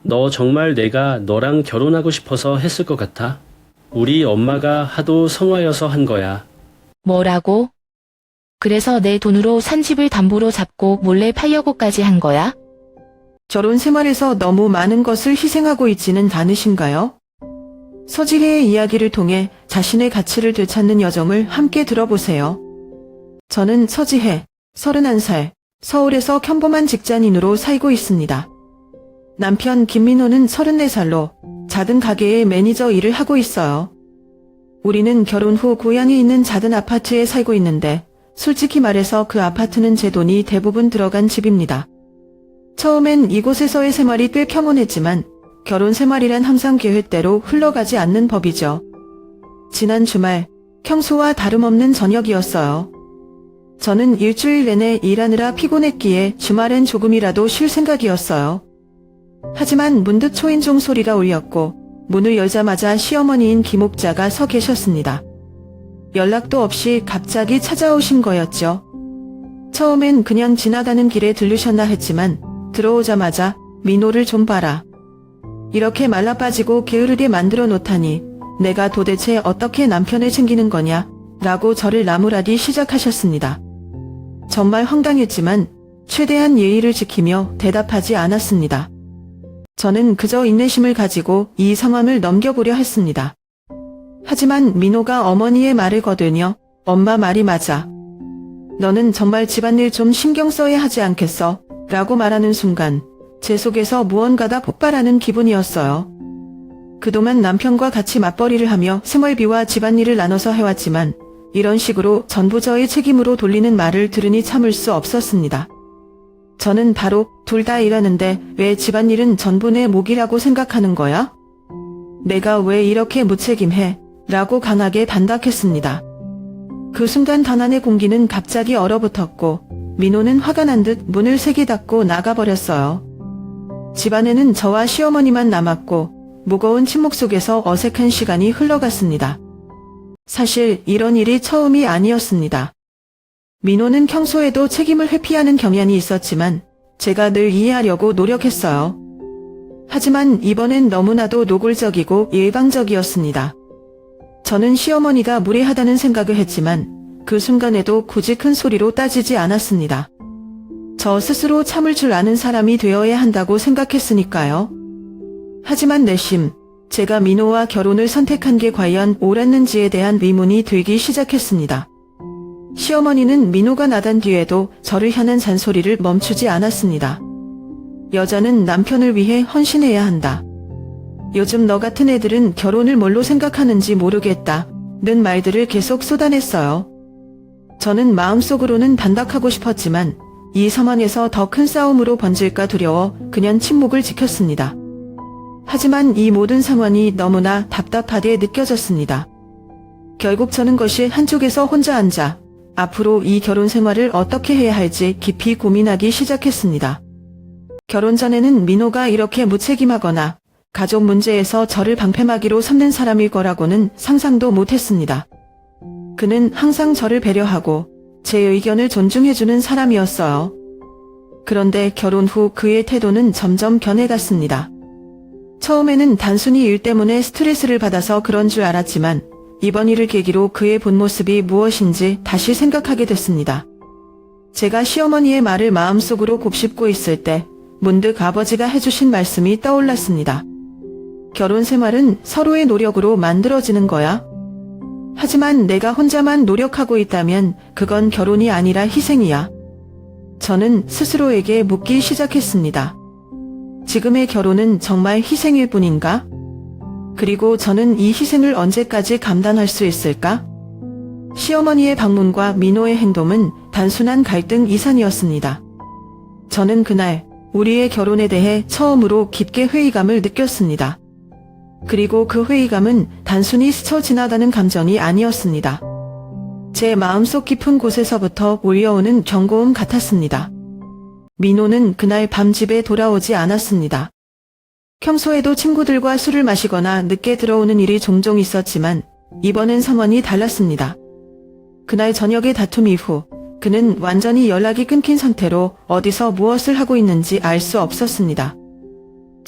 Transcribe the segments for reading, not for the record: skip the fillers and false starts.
너 정말 내가 너랑 결혼하고 싶어서 했을 것 같아? 우리 엄마가 하도 성화여서 한 거야. 뭐라고? 그래서 내 돈으로 산 집을 담보로 잡고 몰래 팔려고까지 한 거야? 결혼 생활에서 너무 많은 것을 희생하고 있지는 않으신가요? 서지혜의 이야기를 통해 자신의 가치를 되찾는 여정을 함께 들어보세요. 저는 서지혜, 31살, 서울에서 평범한 직장인으로 살고 있습니다. 남편 김민호는 34살로 작은 가게의 매니저 일을 하고 있어요. 우리는 결혼 후 고향에 있는 작은 아파트에 살고 있는데 솔직히 말해서 그 아파트는 제 돈이 대부분 들어간 집입니다. 처음엔 이곳에서의 생활이 꽤 평온했지만 결혼 생활이란 항상 계획대로 흘러가지 않는 법이죠. 지난 주말, 평소와 다름없는 저녁이었어요. 저는 일주일 내내 일하느라 피곤했기에 주말엔 조금이라도 쉴 생각이었어요. 하지만 문득 초인종 소리가 울렸고 문을 열자마자 시어머니인 김옥자가 서 계셨습니다. 연락도 없이 갑자기 찾아오신 거였죠. 처음엔 그냥 지나가는 길에 들르셨나 했지만 들어오자마자 민호를 좀 봐라. 이렇게 말라빠지고 게으르게 만들어 놓다니 내가 도대체 어떻게 남편을 챙기는 거냐 라고 저를 나무라기 시작하셨습니다. 정말 황당했지만 최대한 예의를 지키며 대답하지 않았습니다. 저는 그저 인내심을 가지고 이 상황을 넘겨보려 했습니다. 하지만 민호가 어머니의 말을 거들며 엄마 말이 맞아. 너는 정말 집안일 좀 신경 써야 하지 않겠어? 라고 말하는 순간 제 속에서 무언가가 폭발하는 기분이었어요. 그동안 남편과 같이 맞벌이를 하며 생활비와 집안일을 나눠서 해왔지만 이런 식으로 전부 저의 책임으로 돌리는 말을 들으니 참을 수 없었습니다. 저는 바로 둘 다 일하는데 왜 집안일은 전부 내 몫이라고 생각하는 거야? 내가 왜 이렇게 무책임해? 라고 강하게 반박했습니다. 그 순간 단 안의 공기는 갑자기 얼어붙었고 민호는 화가 난 듯 문을 세게 닫고 나가버렸어요. 집안에는 저와 시어머니만 남았고 무거운 침묵 속에서 어색한 시간이 흘러갔습니다. 사실 이런 일이 처음이 아니었습니다. 민호는 평소에도 책임을 회피하는 경향이 있었지만 제가 늘 이해하려고 노력했어요. 하지만 이번엔 너무나도 노골적이고 일방적이었습니다. 저는 시어머니가 무례하다는 생각을 했지만 그 순간에도 굳이 큰 소리로 따지지 않았습니다. 저 스스로 참을 줄 아는 사람이 되어야 한다고 생각했으니까요. 하지만 내심 제가 민호와 결혼을 선택한 게 과연 옳았는지에 대한 의문이 들기 시작했습니다. 시어머니는 민호가 나간 뒤에도 저를 향한 잔소리를 멈추지 않았습니다. 여자는 남편을 위해 헌신해야 한다. 요즘 너 같은 애들은 결혼을 뭘로 생각하는지 모르겠다. 는 말들을 계속 쏟아냈어요. 저는 마음속으로는 반박하고 싶었지만 이 상황에서 더 큰 싸움으로 번질까 두려워 그냥 침묵을 지켰습니다. 하지만 이 모든 상황이 너무나 답답하게 느껴졌습니다. 결국 저는 거실 한쪽에서 혼자 앉아 앞으로 이 결혼 생활을 어떻게 해야 할지 깊이 고민하기 시작했습니다. 결혼 전에는 민호가 이렇게 무책임하거나 가족 문제에서 저를 방패막이로 삼는 사람일 거라고는 상상도 못했습니다. 그는 항상 저를 배려하고 제 의견을 존중해주는 사람이었어요. 그런데 결혼 후 그의 태도는 점점 변해갔습니다. 처음에는 단순히 일 때문에 스트레스를 받아서 그런 줄 알았지만 이번 일을 계기로 그의 본 모습이 무엇인지 다시 생각하게 됐습니다. 제가 시어머니의 말을 마음속으로 곱씹고 있을 때 문득 아버지가 해주신 말씀이 떠올랐습니다. 결혼 생활은 서로의 노력으로 만들어지는 거야. 하지만 내가 혼자만 노력하고 있다면 그건 결혼이 아니라 희생이야. 저는 스스로에게 묻기 시작했습니다. 지금의 결혼은 정말 희생일 뿐인가? 그리고 저는 이 희생을 언제까지 감당할 수 있을까? 시어머니의 방문과 민호의 행동은 단순한 갈등 이상이었습니다. 저는 그날 우리의 결혼에 대해 처음으로 깊게 회의감을 느꼈습니다. 그리고 그 회의감은 단순히 스쳐 지나가는 감정이 아니었습니다. 제 마음속 깊은 곳에서부터 울려오는 경고음 같았습니다. 민호는 그날 밤 집에 돌아오지 않았습니다. 평소에도 친구들과 술을 마시거나 늦게 들어오는 일이 종종 있었지만 이번엔 상황이 달랐습니다. 그날 저녁의 다툼 이후 그는 완전히 연락이 끊긴 상태로 어디서 무엇을 하고 있는지 알 수 없었습니다.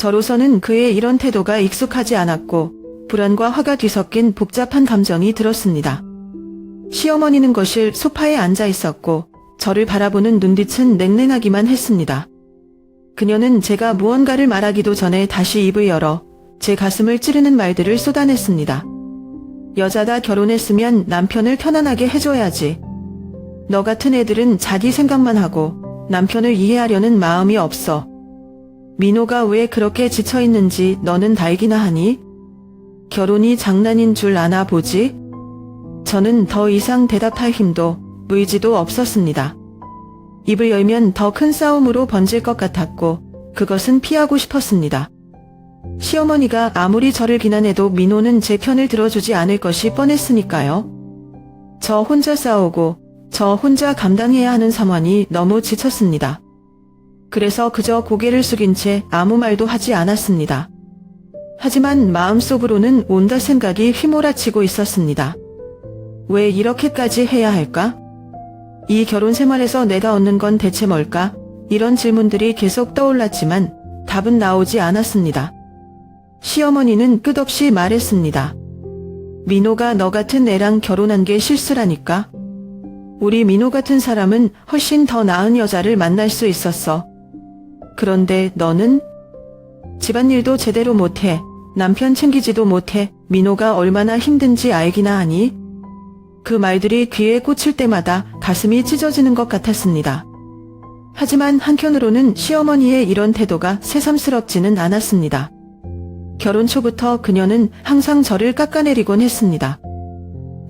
저로서는 그의 이런 태도가 익숙하지 않았고 불안과 화가 뒤섞인 복잡한 감정이 들었습니다. 시어머니는 거실 소파에 앉아 있었고 저를 바라보는 눈빛은 냉랭하기만 했습니다. 그녀는 제가 무언가를 말하기도 전에 다시 입을 열어 제 가슴을 찌르는 말들을 쏟아냈습니다. 여자다 결혼했으면 남편을 편안하게 해줘야지. 너 같은 애들은 자기 생각만 하고 남편을 이해하려는 마음이 없어. 민호가 왜 그렇게 지쳐있는지 너는 다 알기나 하니? 결혼이 장난인 줄 아나 보지? 저는 더 이상 대답할 힘도 의지도 없었습니다. 입을 열면 더 큰 싸움으로 번질 것 같았고 그것은 피하고 싶었습니다. 시어머니가 아무리 저를 비난해도 민호는 제 편을 들어주지 않을 것이 뻔했으니까요. 저 혼자 싸우고 저 혼자 감당해야 하는 상황이 너무 지쳤습니다. 그래서 그저 고개를 숙인 채 아무 말도 하지 않았습니다. 하지만 마음속으로는 온갖 생각이 휘몰아치고 있었습니다. 왜 이렇게까지 해야 할까? 이 결혼 생활에서 내가 얻는 건 대체 뭘까? 이런 질문들이 계속 떠올랐지만 답은 나오지 않았습니다. 시어머니는 끝없이 말했습니다. 민호가 너 같은 애랑 결혼한 게 실수라니까. 우리 민호 같은 사람은 훨씬 더 나은 여자를 만날 수 있었어. 그런데 너는? 집안일도 제대로 못해. 남편 챙기지도 못해. 민호가 얼마나 힘든지 알기나 하니? 그 말들이 귀에 꽂힐 때마다 가슴이 찢어지는 것 같았습니다. 하지만 한편으로는 시어머니의 이런 태도가 새삼스럽지는 않았습니다. 결혼 초부터 그녀는 항상 저를 깎아내리곤 했습니다.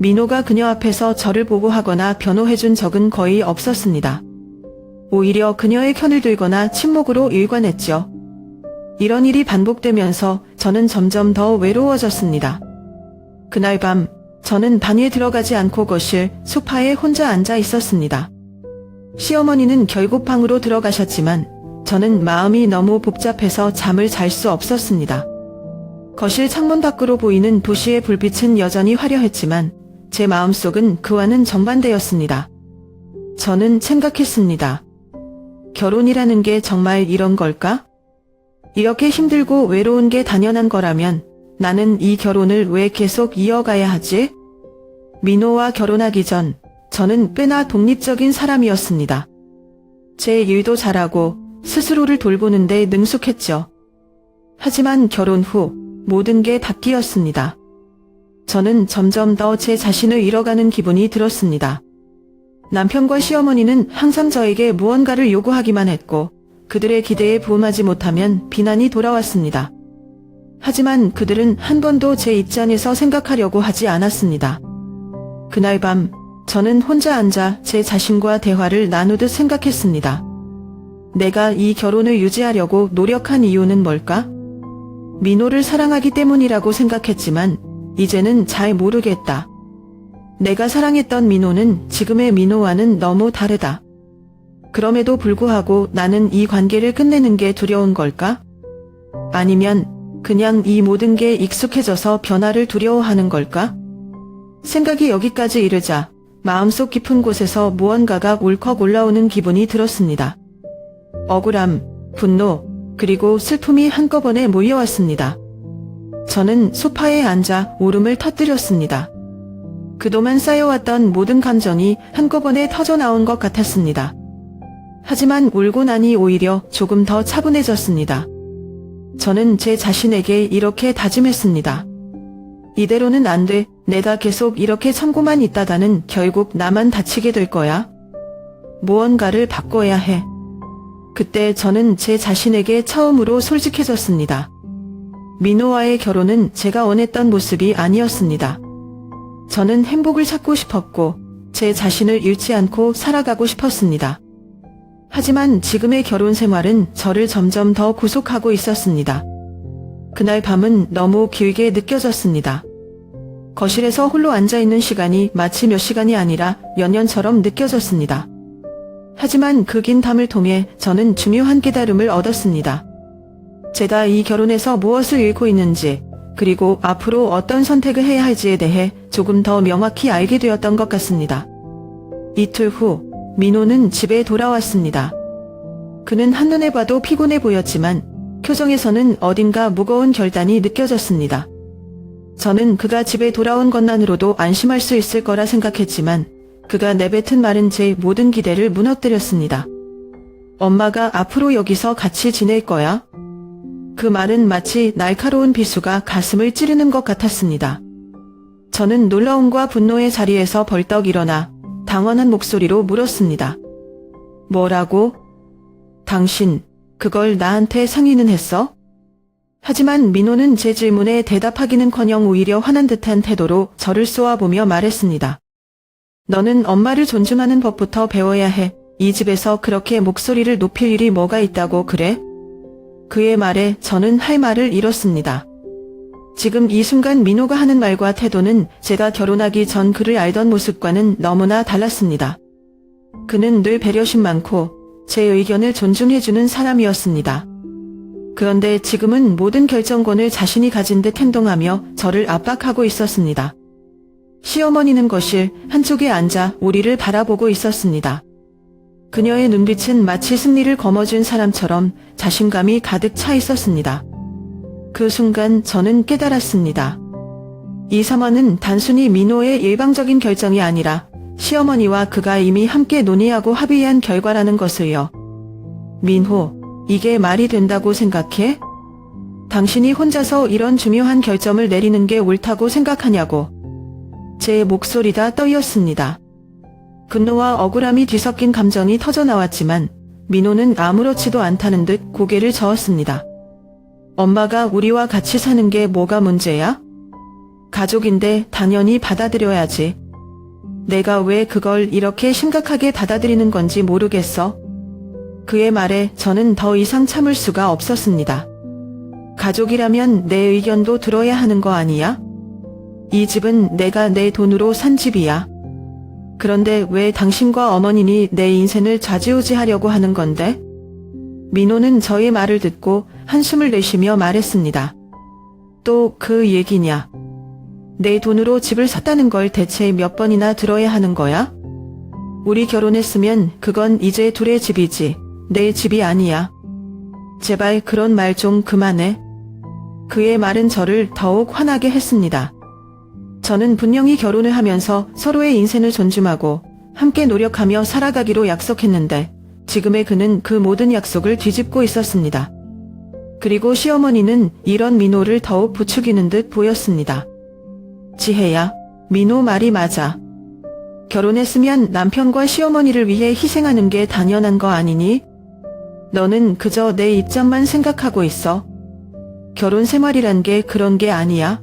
민호가 그녀 앞에서 저를 보고하거나 변호해준 적은 거의 없었습니다. 오히려 그녀의 편을 들거나 침묵으로 일관했죠. 이런 일이 반복되면서 저는 점점 더 외로워졌습니다. 그날 밤 저는 방에 들어가지 않고 거실 소파에 혼자 앉아 있었습니다. 시어머니는 결국 방으로 들어가셨지만 저는 마음이 너무 복잡해서 잠을 잘 수 없었습니다. 거실 창문 밖으로 보이는 도시의 불빛은 여전히 화려했지만 제 마음속은 그와는 정반대였습니다. 저는 생각했습니다. 결혼이라는 게 정말 이런 걸까? 이렇게 힘들고 외로운 게 당연한 거라면 나는 이 결혼을 왜 계속 이어가야 하지? 민호와 결혼하기 전 저는 꽤나 독립적인 사람이었습니다. 제 일도 잘하고 스스로를 돌보는데 능숙했죠. 하지만 결혼 후 모든 게 바뀌었습니다. 저는 점점 더 제 자신을 잃어가는 기분이 들었습니다. 남편과 시어머니는 항상 저에게 무언가를 요구하기만 했고 그들의 기대에 부응하지 못하면 비난이 돌아왔습니다. 하지만 그들은 한 번도 제 입장에서 생각하려고 하지 않았습니다. 그날 밤 저는 혼자 앉아 제 자신과 대화를 나누듯 생각했습니다. 내가 이 결혼을 유지하려고 노력한 이유는 뭘까? 민호를 사랑하기 때문이라고 생각했지만 이제는 잘 모르겠다. 내가 사랑했던 민호는 지금의 민호와는 너무 다르다. 그럼에도 불구하고 나는 이 관계를 끝내는 게 두려운 걸까? 아니면 그냥 이 모든 게 익숙해져서 변화를 두려워하는 걸까? 생각이 여기까지 이르자 마음속 깊은 곳에서 무언가가 울컥 올라오는 기분이 들었습니다. 억울함, 분노, 그리고 슬픔이 한꺼번에 몰려왔습니다. 저는 소파에 앉아 울음을 터뜨렸습니다. 그동안 쌓여왔던 모든 감정이 한꺼번에 터져나온 것 같았습니다. 하지만 울고 나니 오히려 조금 더 차분해졌습니다. 저는 제 자신에게 이렇게 다짐했습니다. 이대로는 안 돼. 내가 계속 이렇게 참고만 있다가는 결국 나만 다치게 될 거야. 무언가를 바꿔야 해. 그때 저는 제 자신에게 처음으로 솔직해졌습니다. 민호와의 결혼은 제가 원했던 모습이 아니었습니다. 저는 행복을 찾고 싶었고 제 자신을 잃지 않고 살아가고 싶었습니다. 하지만 지금의 결혼 생활은 저를 점점 더 구속하고 있었습니다. 그날 밤은 너무 길게 느껴졌습니다. 거실에서 홀로 앉아있는 시간이 마치 몇 시간이 아니라 몇 년처럼 느껴졌습니다. 하지만 그 긴 밤을 통해 저는 중요한 깨달음을 얻었습니다. 제가 이 결혼에서 무엇을 잃고 있는지, 그리고 앞으로 어떤 선택을 해야 할지에 대해 조금 더 명확히 알게 되었던 것 같습니다. 이틀 후 민호는 집에 돌아왔습니다. 그는 한눈에 봐도 피곤해 보였지만 표정에서는 어딘가 무거운 결단이 느껴졌습니다. 저는 그가 집에 돌아온 것만으로도 안심할 수 있을 거라 생각했지만 그가 내뱉은 말은 제 모든 기대를 무너뜨렸습니다. 엄마가 앞으로 여기서 같이 지낼 거야? 그 말은 마치 날카로운 비수가 가슴을 찌르는 것 같았습니다. 저는 놀라움과 분노의 자리에서 벌떡 일어나 당황한 목소리로 물었습니다. 뭐라고? 당신, 그걸 나한테 상의는 했어? 하지만 민호는 제 질문에 대답하기는커녕 오히려 화난 듯한 태도로 저를 쏘아보며 말했습니다. 너는 엄마를 존중하는 법부터 배워야 해. 이 집에서 그렇게 목소리를 높일 일이 뭐가 있다고 그래? 그의 말에 저는 할 말을 잃었습니다. 지금 이 순간 민호가 하는 말과 태도는 제가 결혼하기 전 그를 알던 모습과는 너무나 달랐습니다. 그는 늘 배려심 많고 제 의견을 존중해주는 사람이었습니다. 그런데 지금은 모든 결정권을 자신이 가진 듯 행동하며 저를 압박하고 있었습니다. 시어머니는 거실 한쪽에 앉아 우리를 바라보고 있었습니다. 그녀의 눈빛은 마치 승리를 거머쥔 사람처럼 자신감이 가득 차 있었습니다. 그 순간 저는 깨달았습니다. 이 상황은 단순히 민호의 일방적인 결정이 아니라 시어머니와 그가 이미 함께 논의하고 합의한 결과라는 것을요. 민호, 이게 말이 된다고 생각해? 당신이 혼자서 이런 중요한 결정을 내리는 게 옳다고 생각하냐고. 제 목소리가 떨렸습니다. 분노와 억울함이 뒤섞인 감정이 터져나왔지만 민호는 아무렇지도 않다는 듯 고개를 저었습니다. 엄마가 우리와 같이 사는 게 뭐가 문제야? 가족인데 당연히 받아들여야지. 내가 왜 그걸 이렇게 심각하게 받아들이는 건지 모르겠어. 그의 말에 저는 더 이상 참을 수가 없었습니다. 가족이라면 내 의견도 들어야 하는 거 아니야? 이 집은 내가 내 돈으로 산 집이야. 그런데 왜 당신과 어머니니 내 인생을 좌지우지하려고 하는 건데? 민호는 저의 말을 듣고 한숨을 내쉬며 말했습니다. 또 그 얘기냐? 내 돈으로 집을 샀다는 걸 대체 몇 번이나 들어야 하는 거야? 우리 결혼했으면 그건 이제 둘의 집이지 내 집이 아니야. 제발 그런 말 좀 그만해. 그의 말은 저를 더욱 화나게 했습니다. 저는 분명히 결혼을 하면서 서로의 인생을 존중하고 함께 노력하며 살아가기로 약속했는데 지금의 그는 그 모든 약속을 뒤집고 있었습니다. 그리고 시어머니는 이런 민호를 더욱 부추기는 듯 보였습니다. 지혜야, 민호 말이 맞아. 결혼했으면 남편과 시어머니를 위해 희생하는 게 당연한 거 아니니? 너는 그저 내 입장만 생각하고 있어. 결혼 생활이란 게 그런 게 아니야.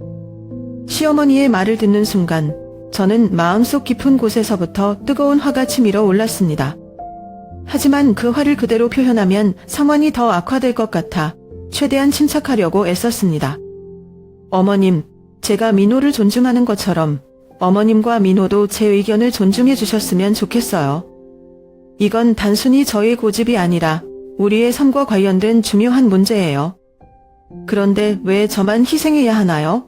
시어머니의 말을 듣는 순간 저는 마음속 깊은 곳에서부터 뜨거운 화가 치밀어 올랐습니다. 하지만 그 화를 그대로 표현하면 상황이 더 악화될 것 같아 최대한 침착하려고 애썼습니다. 어머님, 제가 민호를 존중하는 것처럼 어머님과 민호도 제 의견을 존중해 주셨으면 좋겠어요. 이건 단순히 저의 고집이 아니라 우리의 삶과 관련된 중요한 문제예요. 그런데 왜 저만 희생해야 하나요?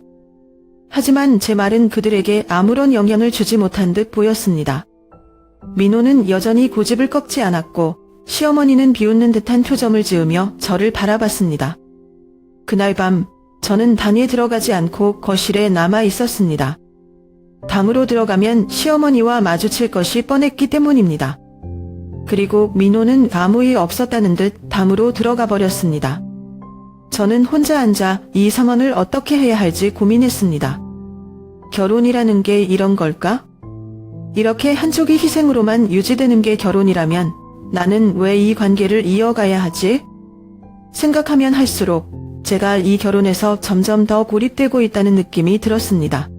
하지만 제 말은 그들에게 아무런 영향을 주지 못한 듯 보였습니다. 민호는 여전히 고집을 꺾지 않았고 시어머니는 비웃는 듯한 표정을 지으며 저를 바라봤습니다. 그날 밤 저는 방에 들어가지 않고 거실에 남아 있었습니다. 방으로 들어가면 시어머니와 마주칠 것이 뻔했기 때문입니다. 그리고 민호는 아무 일 없었다는 듯 방으로 들어가 버렸습니다. 저는 혼자 앉아 이 상황을 어떻게 해야 할지 고민했습니다. 결혼이라는 게 이런 걸까? 이렇게 한쪽이 희생으로만 유지되는 게 결혼이라면 나는 왜 이 관계를 이어가야 하지? 생각하면 할수록 제가 이 결혼에서 점점 더 고립되고 있다는 느낌이 들었습니다.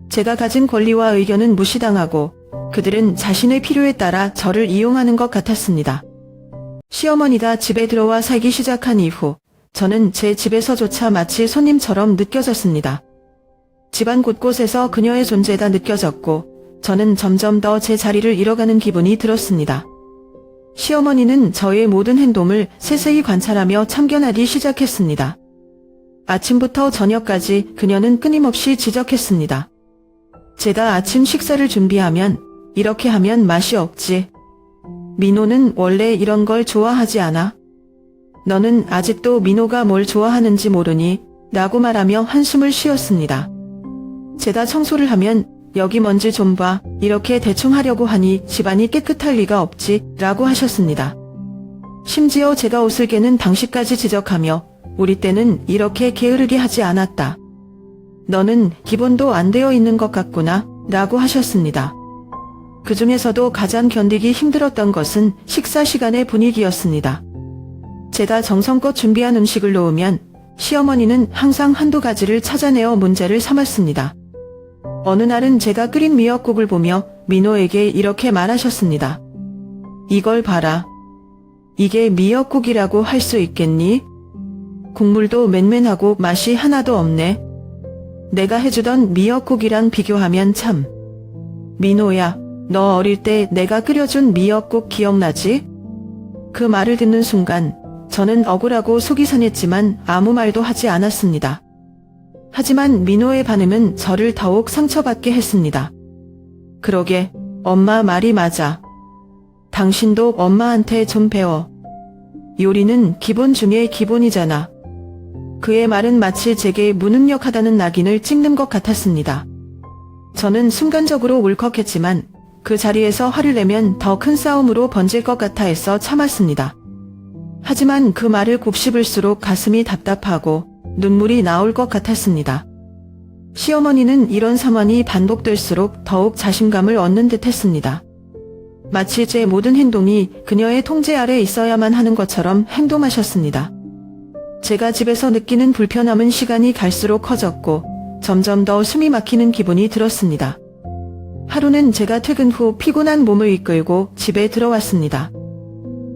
제가 가진 권리와 의견은 무시당하고 그들은 자신의 필요에 따라 저를 이용하는 것 같았습니다. 시어머니가 집에 들어와 살기 시작한 이후 저는 제 집에서조차 마치 손님처럼 느껴졌습니다. 집안 곳곳에서 그녀의 존재가 느껴졌고 저는 점점 더 제 자리를 잃어가는 기분이 들었습니다. 시어머니는 저의 모든 행동을 세세히 관찰하며 참견하기 시작했습니다. 아침부터 저녁까지 그녀는 끊임없이 지적했습니다. 제가 아침 식사를 준비하면 이렇게 하면 맛이 없지. 민호는 원래 이런 걸 좋아하지 않아. 너는 아직도 민호가 뭘 좋아하는지 모르니? 라고 말하며 한숨을 쉬었습니다. 제가 청소를 하면 여기 먼지 좀 봐. 이렇게 대충 하려고 하니 집안이 깨끗할 리가 없지. 라고 하셨습니다. 심지어 제가 옷을 개는 방식까지 지적하며 우리 때는 이렇게 게으르게 하지 않았다. 너는 기본도 안 되어 있는 것 같구나. 라고 하셨습니다. 그 중에서도 가장 견디기 힘들었던 것은 식사 시간의 분위기였습니다. 제가 정성껏 준비한 음식을 놓으면 시어머니는 항상 한두 가지를 찾아내어 문제를 삼았습니다. 어느 날은 제가 끓인 미역국을 보며 민호에게 이렇게 말하셨습니다. 이걸 봐라. 이게 미역국이라고 할 수 있겠니? 국물도 맨맨하고 맛이 하나도 없네. 내가 해주던 미역국이랑 비교하면 참. 민호야, 너 어릴 때 내가 끓여준 미역국 기억나지? 그 말을 듣는 순간 저는 억울하고 속이 상했지만 아무 말도 하지 않았습니다. 하지만 민호의 반응은 저를 더욱 상처받게 했습니다. 그러게, 엄마 말이 맞아. 당신도 엄마한테 좀 배워. 요리는 기본 중에 기본이잖아. 그의 말은 마치 제게 무능력하다는 낙인을 찍는 것 같았습니다. 저는 순간적으로 울컥했지만 그 자리에서 화를 내면 더 큰 싸움으로 번질 것 같아 해서 참았습니다. 하지만 그 말을 곱씹을수록 가슴이 답답하고 눈물이 나올 것 같았습니다. 시어머니는 이런 상황이 반복될수록 더욱 자신감을 얻는 듯 했습니다. 마치 제 모든 행동이 그녀의 통제 아래 있어야만 하는 것처럼 행동하셨습니다. 제가 집에서 느끼는 불편함은 시간이 갈수록 커졌고 점점 더 숨이 막히는 기분이 들었습니다. 하루는 제가 퇴근 후 피곤한 몸을 이끌고 집에 들어왔습니다.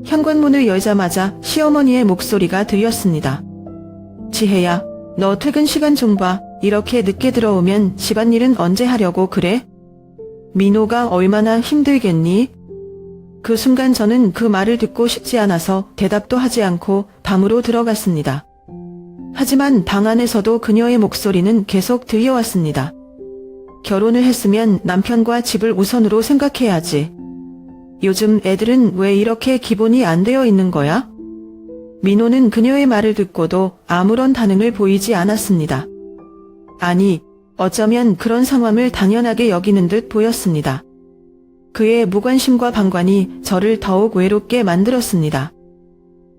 현관문을 열자마자 시어머니의 목소리가 들렸습니다. 지혜야, 너 퇴근 시간 좀 봐. 이렇게 늦게 들어오면 집안일은 언제 하려고 그래? 민호가 얼마나 힘들겠니? 그 순간 저는 그 말을 듣고 싶지 않아서 대답도 하지 않고 방으로 들어갔습니다. 하지만 방 안에서도 그녀의 목소리는 계속 들려왔습니다. 결혼을 했으면 남편과 집을 우선으로 생각해야지. 요즘 애들은 왜 이렇게 기본이 안 되어 있는 거야? 민호는 그녀의 말을 듣고도 아무런 반응을 보이지 않았습니다. 아니, 어쩌면 그런 상황을 당연하게 여기는 듯 보였습니다. 그의 무관심과 방관이 저를 더욱 외롭게 만들었습니다.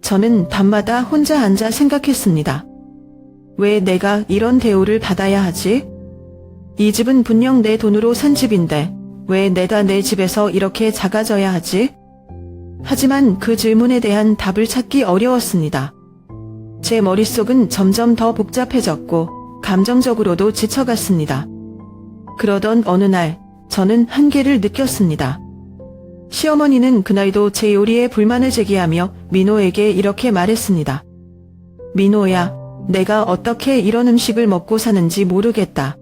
저는 밤마다 혼자 앉아 생각했습니다. 왜 내가 이런 대우를 받아야 하지? 이 집은 분명 내 돈으로 산 집인데 왜 내가 내 집에서 이렇게 작아져야 하지? 하지만 그 질문에 대한 답을 찾기 어려웠습니다. 제 머릿속은 점점 더 복잡해졌고 감정적으로도 지쳐갔습니다. 그러던 어느 날 저는 한계를 느꼈습니다. 시어머니는 그날도 제 요리에 불만을 제기하며 민호에게 이렇게 말했습니다. 민호야, 내가 어떻게 이런 음식을 먹고 사는지 모르겠다.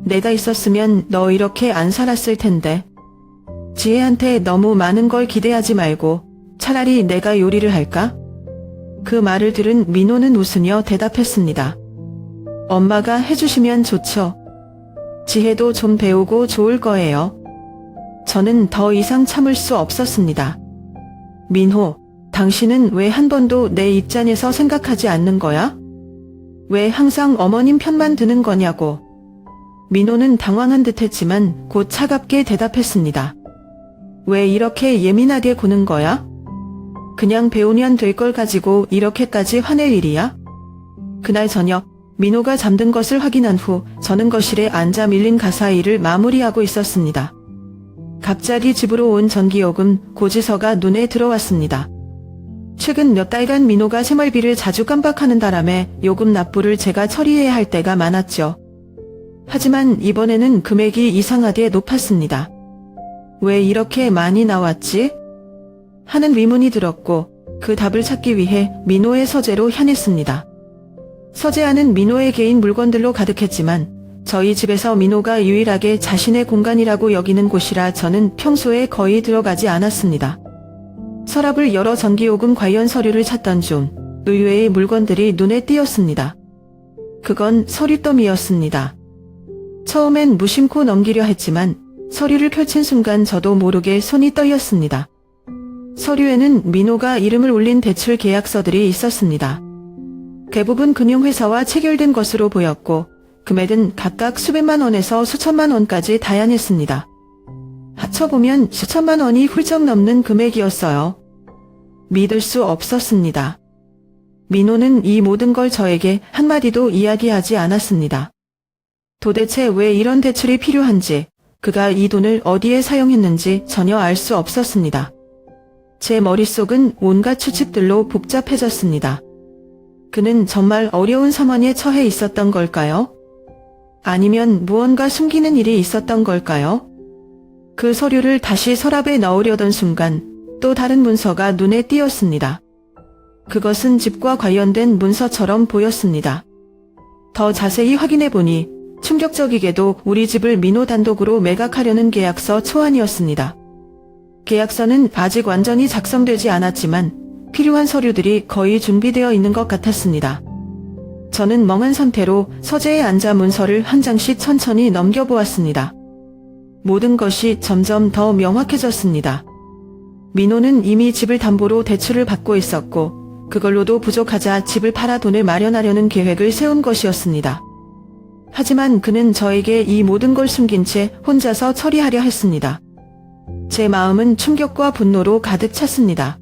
내가 있었으면 너 이렇게 안 살았을 텐데. 지혜한테 너무 많은 걸 기대하지 말고 차라리 내가 요리를 할까? 그 말을 들은 민호는 웃으며 대답했습니다. 엄마가 해주시면 좋죠. 지혜도 좀 배우고 좋을 거예요. 저는 더 이상 참을 수 없었습니다. 민호, 당신은 왜 한 번도 내 입장에서 생각하지 않는 거야? 왜 항상 어머님 편만 드는 거냐고. 민호는 당황한 듯 했지만 곧 차갑게 대답했습니다. 왜 이렇게 예민하게 구는 거야? 그냥 배우면 될 걸 가지고 이렇게까지 화낼 일이야? 그날 저녁 민호가 잠든 것을 확인한 후 저는 거실에 앉아 밀린 가사일을 마무리하고 있었습니다. 갑자기 집으로 온 전기요금 고지서가 눈에 들어왔습니다. 최근 몇 달간 민호가 생활비를 자주 깜빡하는 바람에 요금 납부를 제가 처리해야 할 때가 많았죠. 하지만 이번에는 금액이 이상하게 높았습니다. 왜 이렇게 많이 나왔지? 하는 의문이 들었고 그 답을 찾기 위해 민호의 서재로 향했습니다. 서재 안은 민호의 개인 물건들로 가득했지만 저희 집에서 민호가 유일하게 자신의 공간이라고 여기는 곳이라 저는 평소에 거의 들어가지 않았습니다. 서랍을 열어 전기요금 관련 서류를 찾던 중 의외의 물건들이 눈에 띄었습니다. 그건 서류더미였습니다. 처음엔 무심코 넘기려 했지만 서류를 펼친 순간 저도 모르게 손이 떨렸습니다. 서류에는 민호가 이름을 올린 대출 계약서들이 있었습니다. 대부분 금융회사와 체결된 것으로 보였고 금액은 각각 수백만 원에서 수천만 원까지 다양했습니다. 합쳐보면 수천만 원이 훌쩍 넘는 금액이었어요. 믿을 수 없었습니다. 민호는 이 모든 걸 저에게 한마디도 이야기하지 않았습니다. 도대체 왜 이런 대출이 필요한지, 그가 이 돈을 어디에 사용했는지 전혀 알 수 없었습니다. 제 머릿속은 온갖 추측들로 복잡해졌습니다. 그는 정말 어려운 상황에 처해 있었던 걸까요? 아니면 무언가 숨기는 일이 있었던 걸까요? 그 서류를 다시 서랍에 넣으려던 순간 또 다른 문서가 눈에 띄었습니다. 그것은 집과 관련된 문서처럼 보였습니다. 더 자세히 확인해 보니 충격적이게도 우리 집을 민호 단독으로 매각하려는 계약서 초안이었습니다. 계약서는 아직 완전히 작성되지 않았지만 필요한 서류들이 거의 준비되어 있는 것 같았습니다. 저는 멍한 상태로 서재에 앉아 문서를 한 장씩 천천히 넘겨보았습니다. 모든 것이 점점 더 명확해졌습니다. 민호는 이미 집을 담보로 대출을 받고 있었고 그걸로도 부족하자 집을 팔아 돈을 마련하려는 계획을 세운 것이었습니다. 하지만 그는 저에게 이 모든 걸 숨긴 채 혼자서 처리하려 했습니다. 제 마음은 충격과 분노로 가득 찼습니다.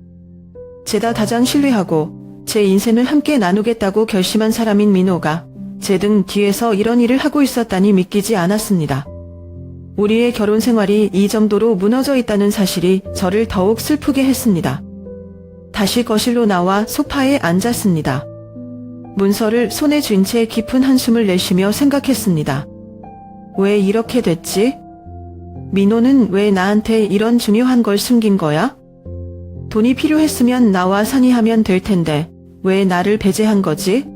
제가 가장 신뢰하고 제 인생을 함께 나누겠다고 결심한 사람인 민호가 제 등 뒤에서 이런 일을 하고 있었다니 믿기지 않았습니다. 우리의 결혼 생활이 이 정도로 무너져 있다는 사실이 저를 더욱 슬프게 했습니다. 다시 거실로 나와 소파에 앉았습니다. 문서를 손에 쥔 채 깊은 한숨을 내쉬며 생각했습니다. 왜 이렇게 됐지? 민호는 왜 나한테 이런 중요한 걸 숨긴 거야? 돈이 필요했으면 나와 상의하면 될 텐데 왜 나를 배제한 거지?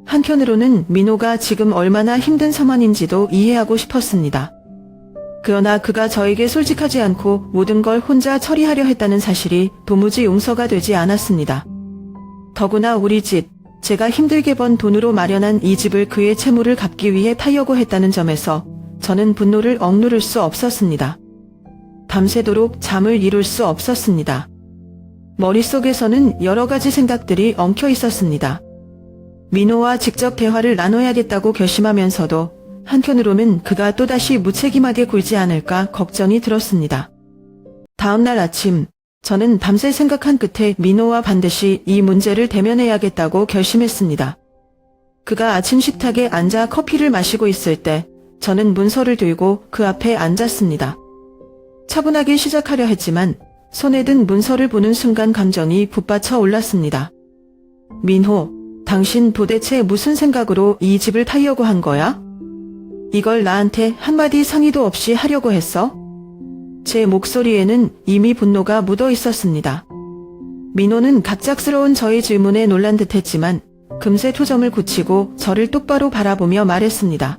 한편으로는 민호가 지금 얼마나 힘든 상황인지도 이해하고 싶었습니다. 그러나 그가 저에게 솔직하지 않고 모든 걸 혼자 처리하려 했다는 사실이 도무지 용서가 되지 않았습니다. 더구나 우리 집, 제가 힘들게 번 돈으로 마련한 이 집을 그의 채무를 갚기 위해 팔려고 했다는 점에서 저는 분노를 억누를 수 없었습니다. 밤새도록 잠을 이룰 수 없었습니다. 머릿속에서는 여러 가지 생각들이 엉켜 있었습니다. 민호와 직접 대화를 나눠야겠다고 결심하면서도 한편으로는 그가 또다시 무책임하게 굴지 않을까 걱정이 들었습니다. 다음날 아침, 저는 밤새 생각한 끝에 민호와 반드시 이 문제를 대면해야겠다고 결심했습니다. 그가 아침 식탁에 앉아 커피를 마시고 있을 때 저는 문서를 들고 그 앞에 앉았습니다. 차분하게 시작하려 했지만 손에 든 문서를 보는 순간 감정이 북받쳐 올랐습니다. 민호, 당신 도대체 무슨 생각으로 이 집을 팔려고 한 거야? 이걸 나한테 한마디 상의도 없이 하려고 했어? 제 목소리에는 이미 분노가 묻어 있었습니다. 민호는 갑작스러운 저의 질문에 놀란 듯 했지만 금세 표정을 굳히고 저를 똑바로 바라보며 말했습니다.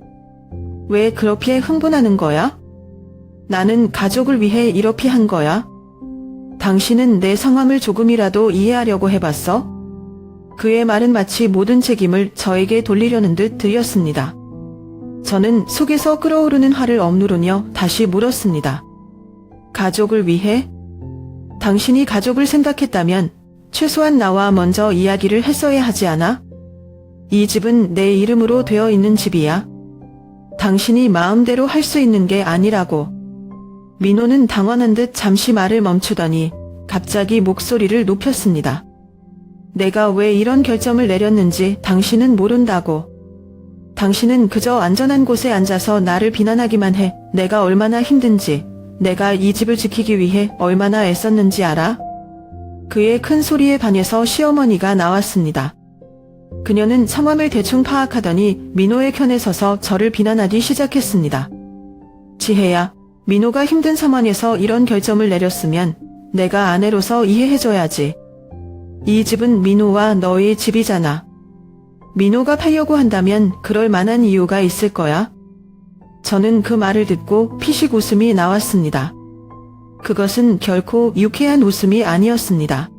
왜 그렇게 흥분하는 거야? 나는 가족을 위해 이렇게 한 거야. 당신은 내 상황을 조금이라도 이해하려고 해봤어? 그의 말은 마치 모든 책임을 저에게 돌리려는 듯 들렸습니다. 저는 속에서 끓어오르는 화를 억누르며 다시 물었습니다. 가족을 위해? 당신이 가족을 생각했다면 최소한 나와 먼저 이야기를 했어야 하지 않아? 이 집은 내 이름으로 되어 있는 집이야. 당신이 마음대로 할 수 있는 게 아니라고. 민호는 당황한 듯 잠시 말을 멈추더니 갑자기 목소리를 높였습니다. 내가 왜 이런 결정을 내렸는지 당신은 모른다고. 당신은 그저 안전한 곳에 앉아서 나를 비난하기만 해. 내가 얼마나 힘든지, 내가 이 집을 지키기 위해 얼마나 애썼는지 알아? 그의 큰 소리에 반해서 시어머니가 나왔습니다. 그녀는 상황을 대충 파악하더니 민호의 편에 서서 저를 비난하기 시작했습니다. 지혜야, 민호가 힘든 상황에서 이런 결정을 내렸으면 내가 아내로서 이해해줘야지. 이 집은 민호와 너의 집이잖아. 민호가 팔려고 한다면 그럴 만한 이유가 있을 거야. 저는 그 말을 듣고 피식 웃음이 나왔습니다. 그것은 결코 유쾌한 웃음이 아니었습니다.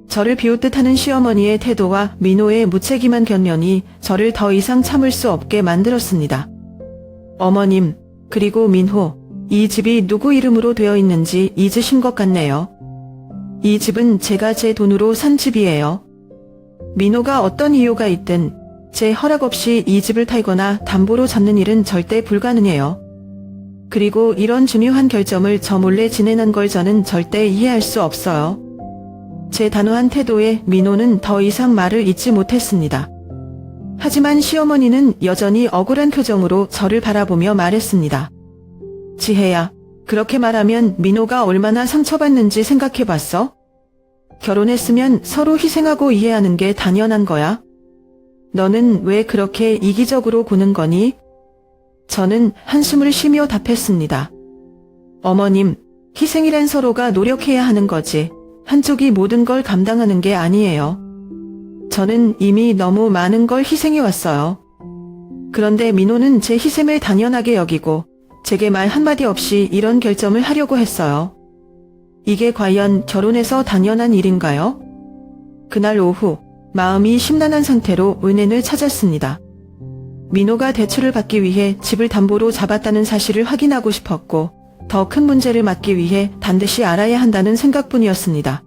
저를 비웃듯하는 시어머니의 태도와 민호의 무책임한 변명이 저를 더 이상 참을 수 없게 만들었습니다. 어머님, 그리고 민호, 이 집이 누구 이름으로 되어 있는지 잊으신 것 같네요. 이 집은 제가 제 돈으로 산 집이에요. 민호가 어떤 이유가 있든 제 허락 없이 이 집을 팔거나 담보로 잡는 일은 절대 불가능해요. 그리고 이런 중요한 결정을 저 몰래 진행한 걸 저는 절대 이해할 수 없어요. 제 단호한 태도에 민호는 더 이상 말을 잇지 못했습니다. 하지만 시어머니는 여전히 억울한 표정으로 저를 바라보며 말했습니다. 지혜야, 그렇게 말하면 민호가 얼마나 상처받는지 생각해봤어? 결혼했으면 서로 희생하고 이해하는 게 당연한 거야. 너는 왜 그렇게 이기적으로 구는 거니? 저는 한숨을 쉬며 답했습니다. 어머님, 희생이란 서로가 노력해야 하는 거지. 한쪽이 모든 걸 감당하는 게 아니에요. 저는 이미 너무 많은 걸 희생해왔어요. 그런데 민호는 제 희생을 당연하게 여기고 제게 말 한마디 없이 이런 결정을 하려고 했어요. 이게 과연 결혼해서 당연한 일인가요? 그날 오후 마음이 심란한 상태로 은행을 찾았습니다. 민호가 대출을 받기 위해 집을 담보로 잡았다는 사실을 확인하고 싶었고 더 큰 문제를 막기 위해 반드시 알아야 한다는 생각뿐이었습니다.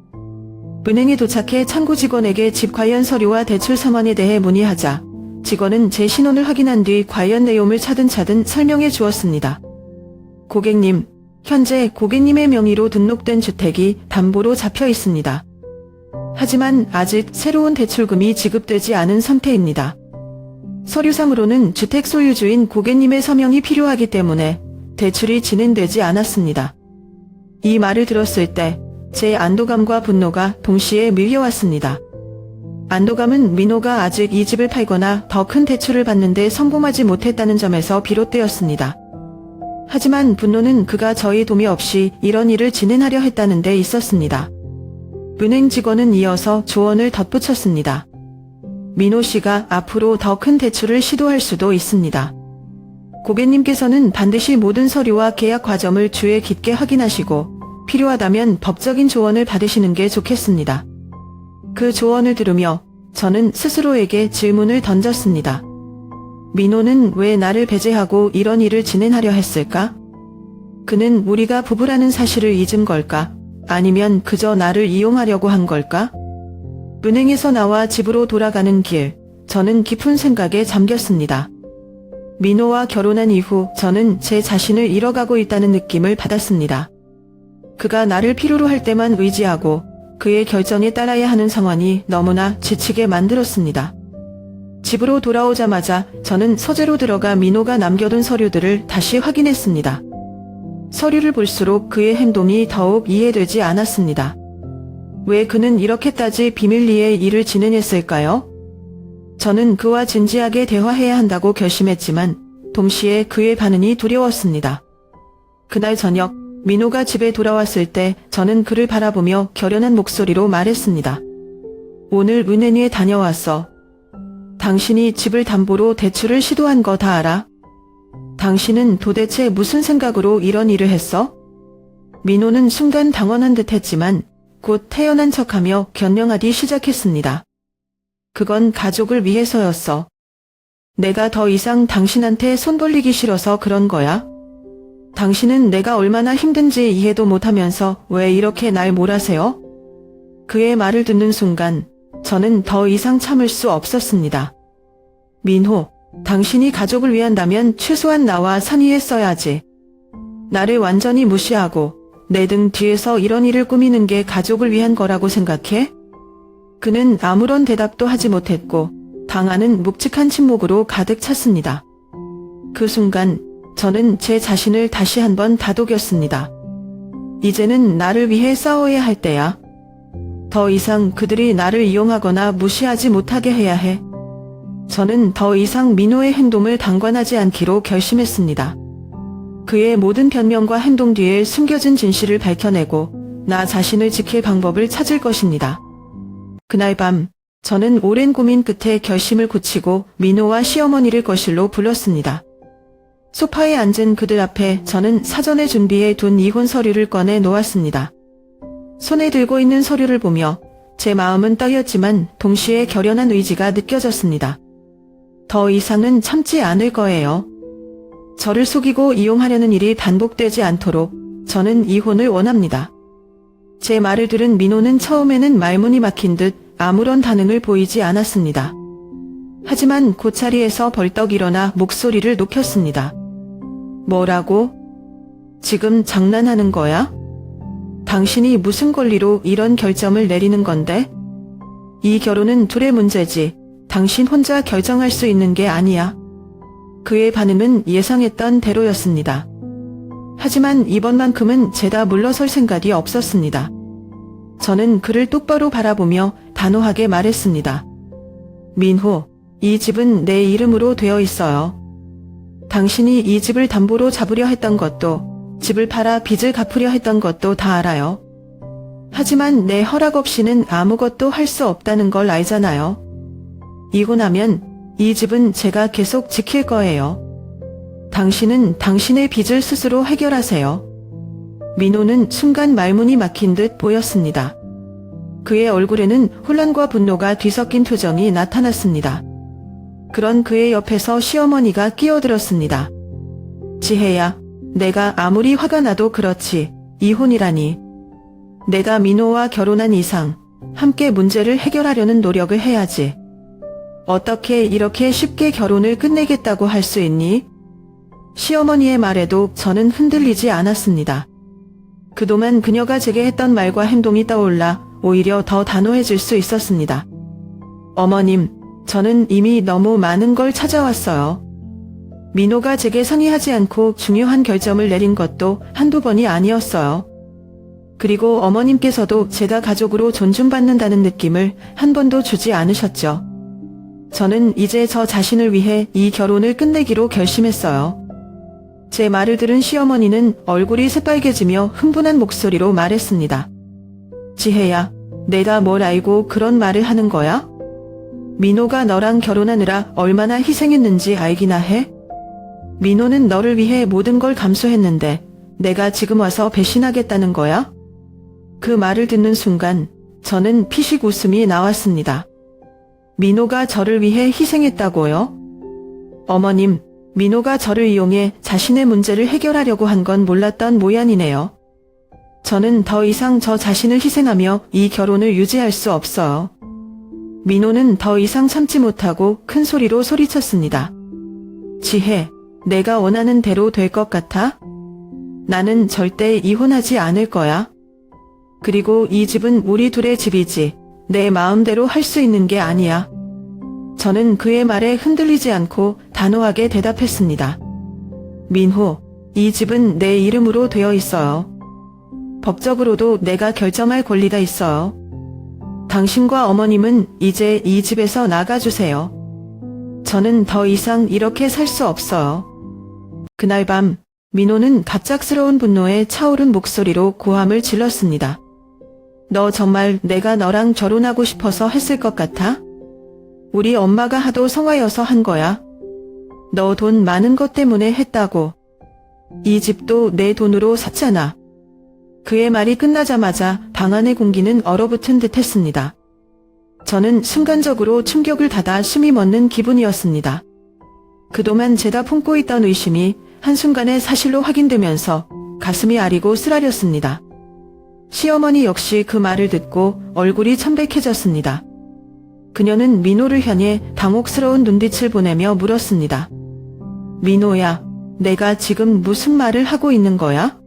은행에 도착해 창구 직원에게 집 관련 서류와 대출 상환에 대해 문의하자 직원은 제 신원을 확인한 뒤 관련 내용을 차근차근 설명해 주었습니다. 고객님, 현재 고객님의 명의로 등록된 주택이 담보로 잡혀 있습니다. 하지만 아직 새로운 대출금이 지급되지 않은 상태입니다. 서류상으로는 주택 소유주인 고객님의 서명이 필요하기 때문에 대출이 진행되지 않았습니다. 이 말을 들었을 때 제 안도감과 분노가 동시에 밀려왔습니다. 안도감은 민호가 아직 이 집을 팔거나 더 큰 대출을 받는데 성공하지 못했다는 점에서 비롯되었습니다. 하지만 분노는 그가 저희 도움이 없이 이런 일을 진행하려 했다는 데 있었습니다. 은행 직원은 이어서 조언을 덧붙였습니다. 민호 씨가 앞으로 더 큰 대출을 시도할 수도 있습니다. 고객님께서는 반드시 모든 서류와 계약 과정을 주의 깊게 확인하시고 필요하다면 법적인 조언을 받으시는 게 좋겠습니다. 그 조언을 들으며 저는 스스로에게 질문을 던졌습니다. 민호는 왜 나를 배제하고 이런 일을 진행하려 했을까? 그는 우리가 부부라는 사실을 잊은 걸까? 아니면 그저 나를 이용하려고 한 걸까? 은행에서 나와 집으로 돌아가는 길, 저는 깊은 생각에 잠겼습니다. 민호와 결혼한 이후 저는 제 자신을 잃어가고 있다는 느낌을 받았습니다. 그가 나를 필요로 할 때만 의지하고 그의 결정에 따라야 하는 상황이 너무나 지치게 만들었습니다. 집으로 돌아오자마자 저는 서재로 들어가 민호가 남겨둔 서류들을 다시 확인했습니다. 서류를 볼수록 그의 행동이 더욱 이해되지 않았습니다. 왜 그는 이렇게까지 비밀리에 일을 진행했을까요? 저는 그와 진지하게 대화해야 한다고 결심했지만 동시에 그의 반응이 두려웠습니다. 그날 저녁 민호가 집에 돌아왔을 때 저는 그를 바라보며 결연한 목소리로 말했습니다. 오늘 은행에 다녀왔어. 당신이 집을 담보로 대출을 시도한 거 다 알아? 당신은 도대체 무슨 생각으로 이런 일을 했어? 민호는 순간 당황한 듯 했지만 곧 태연한 척하며 변명하기 시작했습니다. 그건 가족을 위해서였어. 내가 더 이상 당신한테 손 벌리기 싫어서 그런 거야. 당신은 내가 얼마나 힘든지 이해도 못하면서 왜 이렇게 날 몰아세요? 그의 말을 듣는 순간 저는 더 이상 참을 수 없었습니다. 민호, 당신이 가족을 위한다면 최소한 나와 상의했어야지. 나를 완전히 무시하고 내 등 뒤에서 이런 일을 꾸미는 게 가족을 위한 거라고 생각해? 그는 아무런 대답도 하지 못했고 방안은 묵직한 침묵으로 가득 찼습니다. 그 순간 저는 제 자신을 다시 한번 다독였습니다. 이제는 나를 위해 싸워야 할 때야. 더 이상 그들이 나를 이용하거나 무시하지 못하게 해야 해. 저는 더 이상 민호의 행동을 방관하지 않기로 결심했습니다. 그의 모든 변명과 행동 뒤에 숨겨진 진실을 밝혀내고 나 자신을 지킬 방법을 찾을 것입니다. 그날 밤 저는 오랜 고민 끝에 결심을 굳히고 민호와 시어머니를 거실로 불렀습니다. 소파에 앉은 그들 앞에 저는 사전에 준비해 둔 이혼 서류를 꺼내 놓았습니다. 손에 들고 있는 서류를 보며 제 마음은 떨렸지만 동시에 결연한 의지가 느껴졌습니다. 더 이상은 참지 않을 거예요. 저를 속이고 이용하려는 일이 반복되지 않도록 저는 이혼을 원합니다. 제 말을 들은 민호는 처음에는 말문이 막힌 듯 아무런 반응을 보이지 않았습니다. 하지만 고자리에서 벌떡 일어나 목소리를 높였습니다. 뭐라고? 지금 장난하는 거야? 당신이 무슨 권리로 이런 결정을 내리는 건데? 이 결혼은 둘의 문제지. 당신 혼자 결정할 수 있는 게 아니야. 그의 반응은 예상했던 대로였습니다. 하지만 이번만큼은 제가 물러설 생각이 없었습니다. 저는 그를 똑바로 바라보며 단호하게 말했습니다. 민호, 이 집은 내 이름으로 되어 있어요. 당신이 이 집을 담보로 잡으려 했던 것도, 집을 팔아 빚을 갚으려 했던 것도 다 알아요. 하지만 내 허락 없이는 아무것도 할 수 없다는 걸 알잖아요. 이고 나면 이 집은 제가 계속 지킬 거예요. 당신은 당신의 빚을 스스로 해결하세요. 민호는 순간 말문이 막힌 듯 보였습니다. 그의 얼굴에는 혼란과 분노가 뒤섞인 표정이 나타났습니다. 그런 그의 옆에서 시어머니가 끼어들었습니다. 지혜야, 내가 아무리 화가 나도 그렇지, 이혼이라니. 내가 민호와 결혼한 이상 함께 문제를 해결하려는 노력을 해야지. 어떻게 이렇게 쉽게 결혼을 끝내겠다고 할 수 있니? 시어머니의 말에도 저는 흔들리지 않았습니다. 그동안 그녀가 제게 했던 말과 행동이 떠올라 오히려 더 단호해질 수 있었습니다. 어머님, 저는 이미 너무 많은 걸 찾아왔어요. 민호가 제게 상의하지 않고 중요한 결정을 내린 것도 한두 번이 아니었어요. 그리고 어머님께서도 제가 가족으로 존중받는다는 느낌을 한 번도 주지 않으셨죠. 저는 이제 저 자신을 위해 이 결혼을 끝내기로 결심했어요. 제 말을 들은 시어머니는 얼굴이 새빨개지며 흥분한 목소리로 말했습니다. 지혜야, 내가 뭘 알고 그런 말을 하는 거야? 민호가 너랑 결혼하느라 얼마나 희생했는지 알기나 해? 민호는 너를 위해 모든 걸 감수했는데 내가 지금 와서 배신하겠다는 거야? 그 말을 듣는 순간 저는 피식 웃음이 나왔습니다. 민호가 저를 위해 희생했다고요? 어머님, 민호가 저를 이용해 자신의 문제를 해결하려고 한 건 몰랐던 모양이네요. 저는 더 이상 저 자신을 희생하며 이 결혼을 유지할 수 없어요. 민호는 더 이상 참지 못하고 큰 소리로 소리쳤습니다. 지혜, 내가 원하는 대로 될 것 같아? 나는 절대 이혼하지 않을 거야. 그리고 이 집은 우리 둘의 집이지 내 마음대로 할 수 있는 게 아니야. 저는 그의 말에 흔들리지 않고 단호하게 대답했습니다. 민호, 이 집은 내 이름으로 되어 있어요. 법적으로도 내가 결정할 권리가 있어요. 당신과 어머님은 이제 이 집에서 나가주세요. 저는 더 이상 이렇게 살 수 없어요. 그날 밤, 민호는 갑작스러운 분노에 차오른 목소리로 고함을 질렀습니다. 너 정말 내가 너랑 결혼하고 싶어서 했을 것 같아? 우리 엄마가 하도 성화여서 한 거야. 너 돈 많은 것 때문에 했다고. 이 집도 내 돈으로 샀잖아. 그의 말이 끝나자마자 방 안의 공기는 얼어붙은 듯 했습니다. 저는 순간적으로 충격을 받아 숨이 멎는 기분이었습니다. 그동안 제가 품고 있던 의심이 한순간에 사실로 확인되면서 가슴이 아리고 쓰라렸습니다. 시어머니 역시 그 말을 듣고 얼굴이 천백해졌습니다. 그녀는 민호를 향해 당혹스러운 눈빛을 보내며 물었습니다. 민호야, 내가 지금 무슨 말을 하고 있는 거야?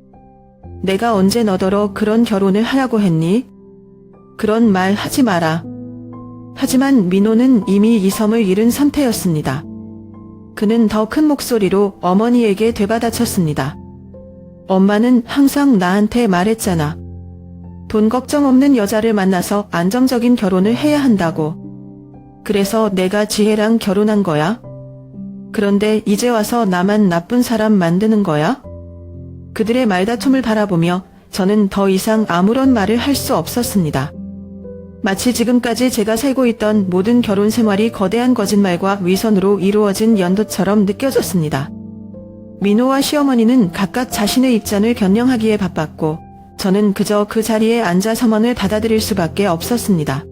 내가 언제 너더러 그런 결혼을 하라고 했니? 그런 말 하지 마라. 하지만 민호는 이미 이성을 잃은 상태였습니다. 그는 더 큰 목소리로 어머니에게 되받아쳤습니다. 엄마는 항상 나한테 말했잖아. 돈 걱정 없는 여자를 만나서 안정적인 결혼을 해야 한다고. 그래서 내가 지혜랑 결혼한 거야. 그런데 이제 와서 나만 나쁜 사람 만드는 거야? 그들의 말다툼을 바라보며 저는 더 이상 아무런 말을 할 수 없었습니다. 마치 지금까지 제가 살고 있던 모든 결혼 생활이 거대한 거짓말과 위선으로 이루어진 연도처럼 느껴졌습니다. 민호와 시어머니는 각각 자신의 입장을 변명하기에 바빴고 저는 그저 그 자리에 앉아 서문을 받아들일 수밖에 없었습니다.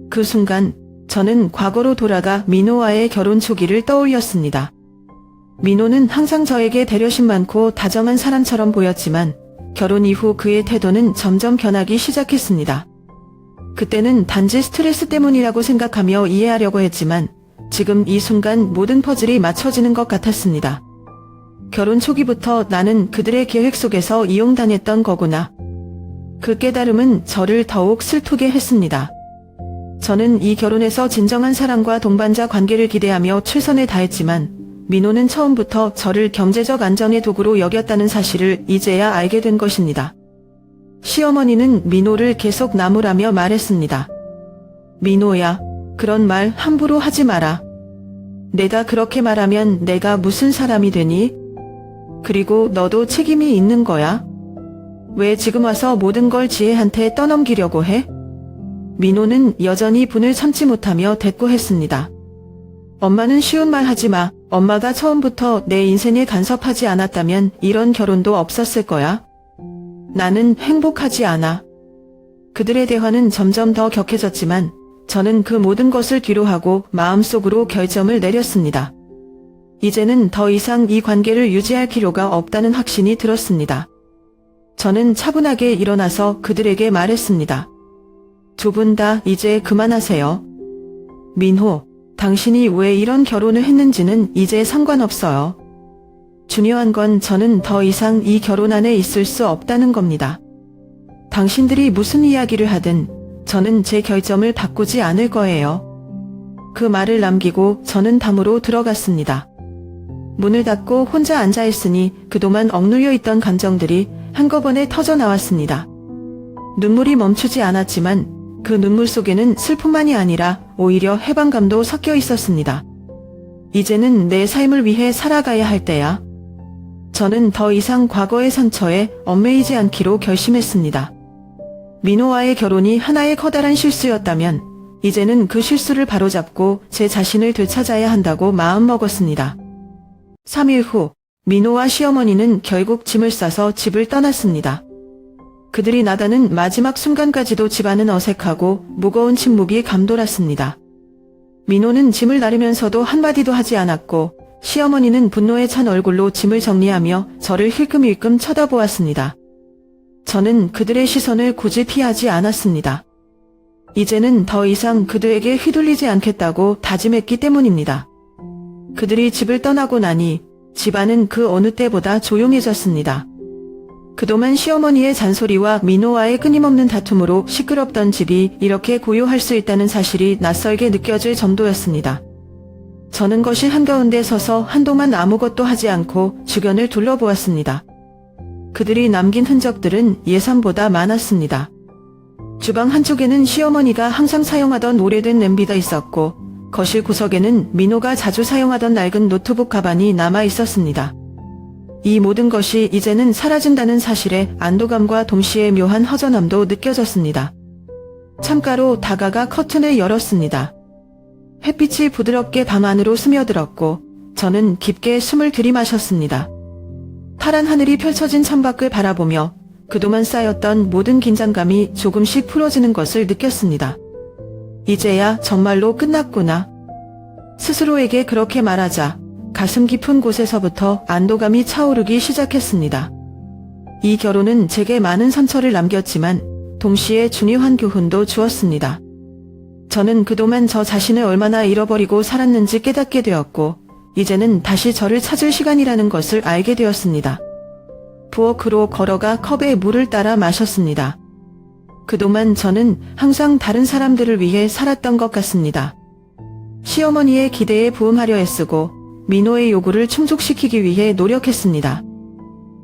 그 순간 저는 과거로 돌아가 민호와의 결혼 초기를 떠올렸습니다. 민호는 항상 저에게 배려심 많고 다정한 사람처럼 보였지만 결혼 이후 그의 태도는 점점 변하기 시작했습니다. 그때는 단지 스트레스 때문이라고 생각하며 이해하려고 했지만 지금 이 순간 모든 퍼즐이 맞춰지는 것 같았습니다. 결혼 초기부터 나는 그들의 계획 속에서 이용당했던 거구나. 그 깨달음은 저를 더욱 슬프게 했습니다. 저는 이 결혼에서 진정한 사랑과 동반자 관계를 기대하며 최선을 다했지만 민호는 처음부터 저를 경제적 안정의 도구로 여겼다는 사실을 이제야 알게 된 것입니다. 시어머니는 민호를 계속 나무라며 말했습니다. 민호야, 그런 말 함부로 하지 마라. 내가 그렇게 말하면 내가 무슨 사람이 되니? 그리고 너도 책임이 있는 거야. 왜 지금 와서 모든 걸 지혜한테 떠넘기려고 해? 민호는 여전히 분을 참지 못하며 대꾸했습니다. 엄마는 쉬운 말 하지 마. 엄마가 처음부터 내 인생에 간섭하지 않았다면 이런 결혼도 없었을 거야. 나는 행복하지 않아. 그들의 대화는 점점 더 격해졌지만 저는 그 모든 것을 뒤로하고 마음속으로 결정을 내렸습니다. 이제는 더 이상 이 관계를 유지할 필요가 없다는 확신이 들었습니다. 저는 차분하게 일어나서 그들에게 말했습니다. 두 분 다 이제 그만하세요. 민호, 당신이 왜 이런 결혼을 했는지는 이제 상관없어요. 중요한 건 저는 더 이상 이 결혼 안에 있을 수 없다는 겁니다. 당신들이 무슨 이야기를 하든 저는 제 결정을 바꾸지 않을 거예요. 그 말을 남기고 저는 담으로 들어갔습니다. 문을 닫고 혼자 앉아있으니 그동안 억눌려 있던 감정들이 한꺼번에 터져 나왔습니다. 눈물이 멈추지 않았지만 그 눈물 속에는 슬픔만이 아니라 오히려 해방감도 섞여 있었습니다. 이제는 내 삶을 위해 살아가야 할 때야. 저는 더 이상 과거의 상처에 얽매이지 않기로 결심했습니다. 민호와의 결혼이 하나의 커다란 실수였다면 이제는 그 실수를 바로잡고 제 자신을 되찾아야 한다고 마음먹었습니다. 3일 후 민호와 시어머니는 결국 짐을 싸서 집을 떠났습니다. 그들이 나가는 마지막 순간까지도 집안은 어색하고 무거운 침묵이 감돌았습니다. 민호는 짐을 나르면서도 한마디도 하지 않았고 시어머니는 분노에 찬 얼굴로 짐을 정리하며 저를 힐끔힐끔 쳐다보았습니다. 저는 그들의 시선을 굳이 피하지 않았습니다. 이제는 더 이상 그들에게 휘둘리지 않겠다고 다짐했기 때문입니다. 그들이 집을 떠나고 나니 집안은 그 어느 때보다 조용해졌습니다. 그동안 시어머니의 잔소리와 민호와의 끊임없는 다툼으로 시끄럽던 집이 이렇게 고요할 수 있다는 사실이 낯설게 느껴질 정도였습니다. 저는 거실 한가운데 서서 한동안 아무것도 하지 않고 주변을 둘러보았습니다. 그들이 남긴 흔적들은 예상보다 많았습니다. 주방 한쪽에는 시어머니가 항상 사용하던 오래된 냄비가 있었고 거실 구석에는 민호가 자주 사용하던 낡은 노트북 가방이 남아 있었습니다. 이 모든 것이 이제는 사라진다는 사실에 안도감과 동시에 묘한 허전함도 느껴졌습니다. 창가로 다가가 커튼을 열었습니다. 햇빛이 부드럽게 방 안으로 스며들었고 저는 깊게 숨을 들이마셨습니다. 파란 하늘이 펼쳐진 창밖을 바라보며 그동안 쌓였던 모든 긴장감이 조금씩 풀어지는 것을 느꼈습니다. 이제야 정말로 끝났구나. 스스로에게 그렇게 말하자 가슴 깊은 곳에서부터 안도감이 차오르기 시작했습니다. 이 결혼은 제게 많은 상처를 남겼지만 동시에 중요한 교훈도 주었습니다. 저는 그동안 저 자신을 얼마나 잃어버리고 살았는지 깨닫게 되었고 이제는 다시 저를 찾을 시간이라는 것을 알게 되었습니다. 부엌으로 걸어가 컵에 물을 따라 마셨습니다. 그동안 저는 항상 다른 사람들을 위해 살았던 것 같습니다. 시어머니의 기대에 부응하려 애쓰고 민호의 요구를 충족시키기 위해 노력했습니다.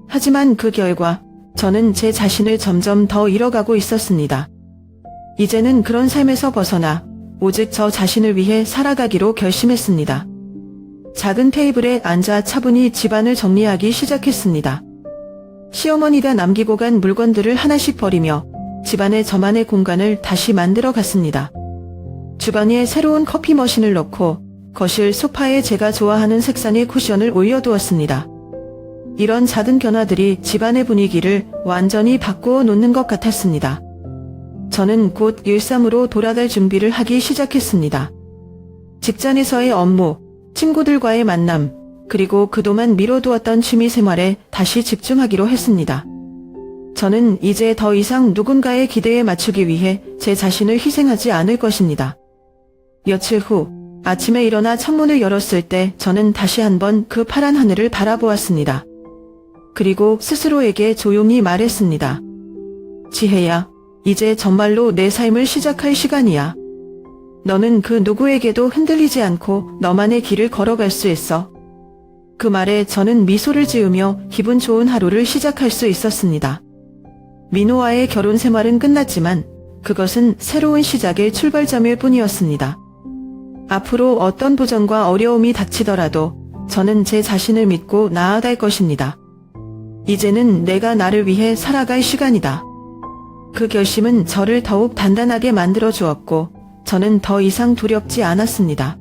하지만 그 결과 저는 제 자신을 점점 더 잃어가고 있었습니다. 이제는 그런 삶에서 벗어나 오직 저 자신을 위해 살아가기로 결심했습니다. 작은 테이블에 앉아 차분히 집안을 정리하기 시작했습니다. 시어머니가 남기고 간 물건들을 하나씩 버리며 집안에 저만의 공간을 다시 만들어 갔습니다. 주방에 새로운 커피 머신을 넣고 거실 소파에 제가 좋아하는 색상의 쿠션을 올려두었습니다. 이런 작은 변화들이 집안의 분위기를 완전히 바꾸어 놓는 것 같았습니다. 저는 곧 일상으로 돌아갈 준비를 하기 시작했습니다. 직장에서의 업무, 친구들과의 만남, 그리고 그동안 미뤄두었던 취미 생활에 다시 집중하기로 했습니다. 저는 이제 더 이상 누군가의 기대에 맞추기 위해 제 자신을 희생하지 않을 것입니다. 며칠 후 아침에 일어나 창문을 열었을 때 저는 다시 한번 그 파란 하늘을 바라보았습니다. 그리고 스스로에게 조용히 말했습니다. 지혜야, 이제 정말로 내 삶을 시작할 시간이야. 너는 그 누구에게도 흔들리지 않고 너만의 길을 걸어갈 수 있어. 그 말에 저는 미소를 지으며 기분 좋은 하루를 시작할 수 있었습니다. 민호와의 결혼 생활은 끝났지만 그것은 새로운 시작의 출발점일 뿐이었습니다. 앞으로 어떤 부정과 어려움이 닥치더라도 저는 제 자신을 믿고 나아갈 것입니다. 이제는 내가 나를 위해 살아갈 시간이다. 그 결심은 저를 더욱 단단하게 만들어 주었고 저는 더 이상 두렵지 않았습니다.